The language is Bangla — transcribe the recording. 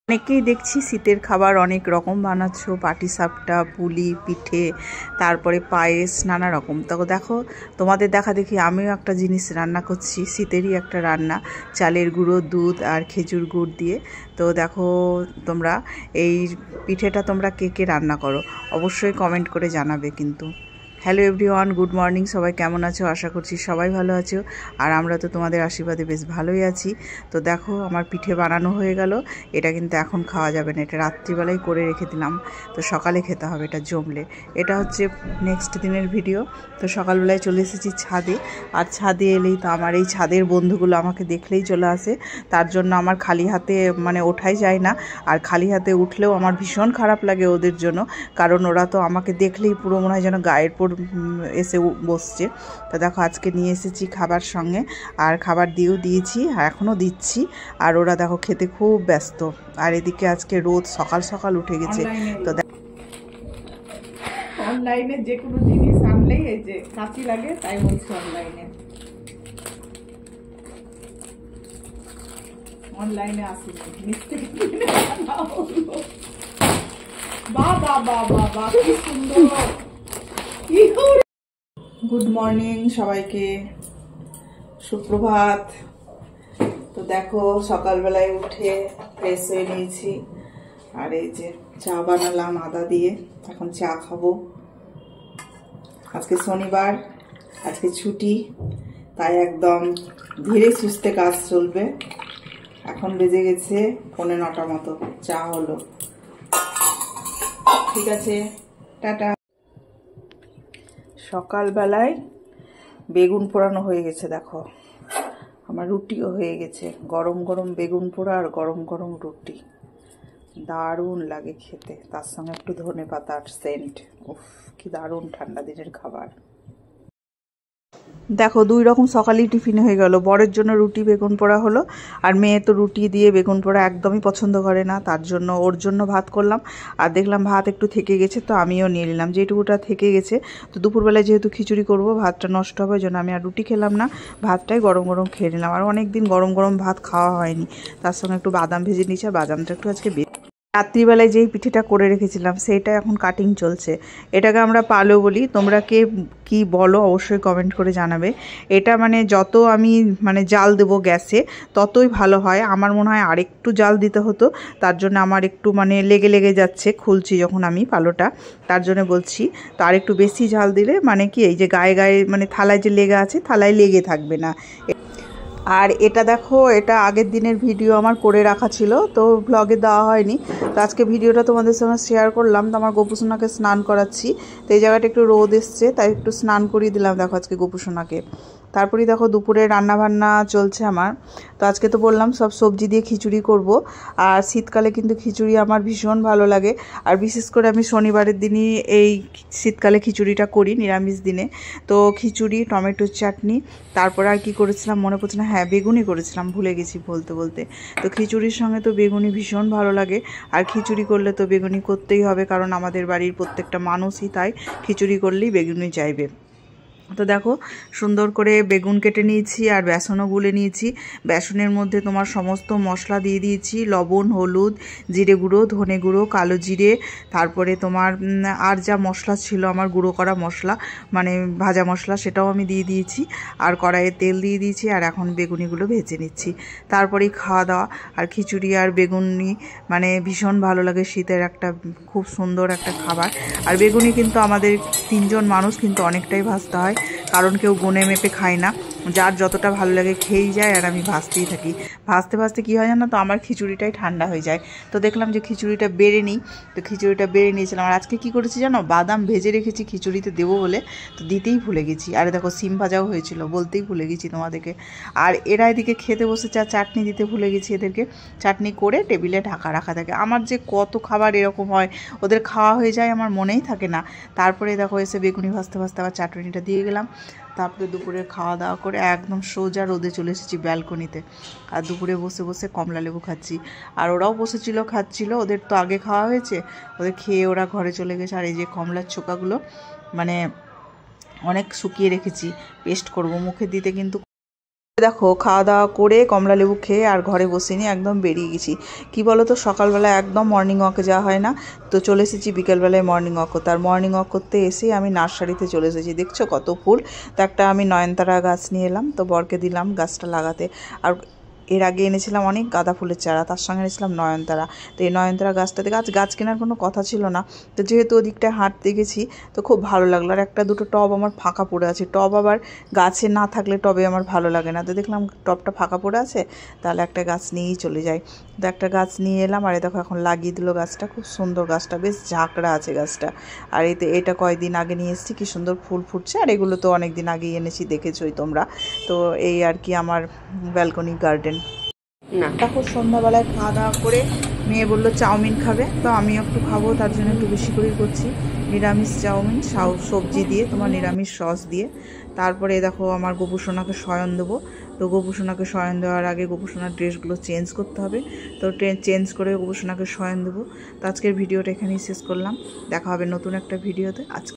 অনেকেই দেখছি শীতের খাবার অনেক রকম বানাচ্ছ, পাটিসাপটা, পুলি পিঠে, তারপরে পায়েস, নানা রকম। তো দেখো, তোমাদের দেখা দেখি আমিও একটা জিনিস রান্না করছি, শীতেরই একটা রান্না, চালের গুঁড়ো, দুধ আর খেজুর গুড় দিয়ে। তো দেখো তোমরা এই পিঠেটা তোমরা কে কে রান্না করো অবশ্যই কমেন্ট করে জানাবে কিন্তু। Hello everyone, good morning. সবাই কেমন আছো? আশা করছি সবাই ভালো আছো, আর আমরা তো তোমাদের আশীর্বাদে বেশ ভালোই আছি। তো দেখো আমার পিঠে বানানো হয়ে গেল। এটা কিন্তু এখন খাওয়া যাবে না, এটা রাত্রিবেলায় করে রেখে দিলাম, তো সকালে খেতে হবে এটা জমলে। এটা হচ্ছে নেক্সট দিনের ভিডিও। তো সকালবেলায় চলে এসেছি ছাদে, আর ছাদে এলেই তো আমার এই ছাদের বন্ধুগুলো আমাকে দেখলেই চলে আসে। তার জন্য আমার খালি হাতে মানে ওঠাই যায় না, আর খালি হাতে উঠলেও আমার ভীষণ খারাপ লাগে ওদের জন্য, কারণ ওরা তো আমাকে দেখলেই পুরো মনে হয় যেন গায়ের পর এসে বসছে। তো দেখো আজকে নিয়ে এসেছি খাবার সঙ্গে, আর খাবার দিয়েছি, এখনও দিচ্ছি। আর ওরা দেখো খেতে খুব ব্যস্ত। আর এদিকে আজকে রোদ সকাল সকাল উঠে গেছে। তো অনলাইনে যে কোনো জিনিস আনলেই এই যে কাঁচি লাগে, তাই বলছি অনলাইনে আসেনি, মিস্ত্রি বাবা বাবা বাবা কি সুন্দর। গুড মর্নিং সবাইকে, সুপ্রভাত। তো দেখো সকালবেলায় উঠে ফ্রেশ হয়ে নিয়েছি, আর এই যে চা বানালাম আদা দিয়ে, এখন চা খাবো। আজকে শনিবার, আজকে ছুটি, তাই একদম ধীরে সুস্থে কাজ চলবে। এখন বেজে গেছে 9:45 মতো, চা হলো। ঠিক আছে, টাটা। সকালবেলায় বেগুন পোড়ানো হয়ে গেছে, দেখো আমার রুটিও হয়ে গেছে। গরম গরম বেগুন পোড়া আর গরম গরম রুটি, দারুণ লাগে খেতে। তার সঙ্গে একটু ধনেপাতার সেন্ট, উফ কি দারুণ ঠান্ডা দিনের খাবার। দেখো 2 রকম সকালেই টিফিন হয়ে গেল। বরের জন্য রুটি বেগুন পোড়া হলো, আর মেয়ে তো রুটি দিয়ে বেগুন পোড়া একদমই পছন্দ করে না, তার জন্য ওর জন্য ভাত করলাম। আর দেখলাম ভাত একটু থেকে গেছে, তো আমিও নিয়ে নিলাম যেটুকুটা থেকে গেছে। তো দুপুরবেলায় যেহেতু খিচুড়ি করব, ভাতটা নষ্ট হবে, ওই জন্য আমি আর রুটি খেলাম না, ভাতটাই গরম গরম খেয়ে নিলাম। আর অনেক দিন গরম গরম ভাত খাওয়া হয়নি। তার সঙ্গে একটু বাদাম ভেজে নিয়েছি, আর বাদামটা একটু আজকে রাত্রিবেলায় যেই পিঠেটা করে রেখেছিলাম সেইটা এখন কাটিং চলছে। এটাকে আমরা পালো বলি, তোমরা কে কি বলো অবশ্যই কমেন্ট করে জানাবে। এটা মানে যত আমি মানে জাল দেবো গ্যাসে ততই ভালো হয়। আমার মনে হয় আরেকটু জাল দিতে হতো, তার জন্য আমার একটু মানে লেগে লেগে যাচ্ছে খুলছি যখন আমি পালোটা, তার জন্য বলছি। তো আরেকটু বেশি জাল দিলে মানে কি এই যে গায়ে গায়ে মানে থালায় যে লেগে আছে, থালায় লেগে থাকবে না। আর এটা দেখো, এটা আগের দিনের ভিডিও আমার করে রাখা ছিল, তো ব্লগে দেওয়া হয়নি, তো আজকে ভিডিওটা তোমাদের সঙ্গে শেয়ার করলাম। তো আমার গোপুসোনাকে স্নান করাচ্ছি, তো এই জায়গাটা একটু রোদ এসছে, তাই একটু স্নান করিয়ে দিলাম দেখো আজকে গোপুসোনাকে। তারপরেই দেখো দুপুরে রান্নাবান্না চলছে আমার। তো আজকে তো বললাম সব সবজি দিয়ে খিচুড়ি করব, আর শীতকালে কিন্তু খিচুড়ি আমার ভীষণ ভালো লাগে। আর বিশেষ করে আমি শনিবারের দিনই এই শীতকালে খিচুড়িটা করি, নিরামিষ দিনে। তো খিচুড়ি, টমেটোর চাটনি, তারপর আর কি করেছিলাম মনে পড়ছে না, হ্যাঁ বেগুনি করেছিলাম, ভুলে গেছি বলতে বলতে। তো খিচুড়ির সঙ্গে তো বেগুনি ভীষণ ভালো লাগে, আর খিচুড়ি করলে তো বেগুনি করতেই হবে, কারণ আমাদের বাড়ির প্রত্যেকটা মানুষই তাই খিচুড়ি করলেই বেগুনি চাইবে। তো দেখো সুন্দর করে বেগুন কেটে নিয়েছি, আর বেসনও গুলে নিয়েছি। বেসনের মধ্যে তোমার সমস্ত মশলা দিয়ে দিয়েছি, লবণ, হলুদ, জিরে গুঁড়ো, ধনে গুঁড়ো, কালো জিরে, তারপরে তোমার আর যা মশলা ছিল আমার গুঁড়ো করা মশলা মানে ভাজা মশলা, সেটাও আমি দিয়ে দিয়েছি। আর কড়াইয়ে তেল দিয়ে দিয়েছি, আর এখন বেগুনিগুলো ভেজে নিচ্ছি। তারপরেই খাওয়া দাওয়া। আর খিচুড়ি আর বেগুনি মানে ভীষণ ভালো লাগে, শীতের একটা খুব সুন্দর একটা খাবার। আর বেগুনি কিন্তু আমাদের 3 জন মানুষ কিন্তু অনেকটাই ভাজতে হয়, কারণ কেউ গুনে মেপে খায় না, যার যতটা ভালো লাগে খেয়েই যায়, আর আমি ভাজতেই থাকি। ভাজতে ভাজতে কী হয় জানো তো, আমার খিচুড়িটাই ঠান্ডা হয়ে যায়। তো দেখলাম যে খিচুড়িটা বেড়ে নিই, তো খিচুড়িটা বেড়ে নিয়েছিলাম। আর আজকে কী করেছি জানো, বাদাম ভেজে রেখেছি খিচুড়িতে দেবো বলে, তো দিতেই ভুলে গেছি। আর দেখো সিম ভাজাও হয়েছিল, বলতেই ভুলে গেছি তোমাদেরকে। আর এরা এদিকে খেতে বসেছে, আর চাটনি দিতে ভুলে গেছি এদেরকে। চাটনি করে টেবিলে ঢাকা রাখা থাকে। আমার যে কত খাবার এরকম হয়, ওদের খাওয়া হয়ে যায় আমার মনেই থাকে না। তারপরে দেখো এসে বেগুনি ভাজতে ভাজতে আবার চাটনিটা দিয়ে গেলাম। তারপরে দুপুরে খাওয়া দাওয়া করে একদম সোজা রোদে চলে এসেছি ব্যালকনিতে, আর দুপুরে বসে বসে কমলা লেবু খাচ্ছি। আর ওরাও বসেছিল খাচ্ছিল, ওদের তো আগে খাওয়া হয়েছে, ওদের খেয়ে ওরা ঘরে চলে গেছে। আর এই যে কমলার ছোকাগুলো মানে অনেক শুকিয়ে রেখেছি, পেস্ট করব, মুখে দিতে কিন্তু দেখো খাওয়া দাওয়া করে কমলা লেবু খেয়ে আর ঘরে বসিনি, একদম বেরিয়ে গেছি। কি বলো তো, সকালবেলা একদম মর্নিং ওয়াকে যাওয়া হয় না, তো চলে এসেছি বিকেলবেলায় মর্নিং ওয়াক করতে। আর মর্নিং ওয়াক করতে এসেই আমি নার্সারিতে চলে এসেছি। দেখছো কত ফুল। তো একটা আমি নয়নতারা গাছ নিয়ে এলাম, তো বরকে দিলাম গাছটা লাগাতে। আর এর আগে এনেছিলাম অনেক গাঁদা ফুলের চারা, তার সঙ্গে এনেছিলাম নয়নতারা। তো এই নয়নতারা গাছটাতে গাছ কেনার কোনো কথা ছিল না, তো যেহেতু ওদিকটায় হাঁটতে গেছি তো খুব ভালো লাগলো। আর একটা দুটো টব আমার ফাঁকা পড়ে আছে, টব আবার গাছে না থাকলে টবে আমার ভালো লাগে না, তো দেখলাম টবটা ফাঁকা পড়ে আছে, তাহলে একটা গাছ নিয়েই চলে যাই। তো একটা গাছ নিয়ে এলাম, আর দেখো এখন লাগিয়ে দিল গাছটা। খুব সুন্দর গাছটা, বেশ ঝাঁকড়া আছে গাছটা। আর এটা কয়েকদিন আগে নিয়ে এসেছি, কি সুন্দর ফুল ফুটছে। আর এগুলো তো অনেক দিন আগেই এনেছি, দেখেছোই তোমরা। তো এই আর কি আমার ব্যালকনি গার্ডেন। না দেখো সন্ধ্যাবেলায় খাওয়া দাওয়া করে মেয়ে বললো চাউমিন খাবে, তো আমিও একটু খাবো, তার জন্য একটু বেশি করেই করছি নিরামিষ চাউমিন, সবজি দিয়ে, তোমার নিরামিষ সস দিয়ে। তারপরে দেখো আমার গোপুসোনাকে শয়ন দেবো, তো গোপুসোনাকে শয়ন দেওয়ার আগে গোপুসোনার ড্রেসগুলো চেঞ্জ করতে হবে, তো চেঞ্জ করে গোপুসোনাকে শয়ন দেবো। তো আজকের ভিডিওটা এখানেই শেষ করলাম, দেখা হবে নতুন একটা ভিডিওতে। আজকে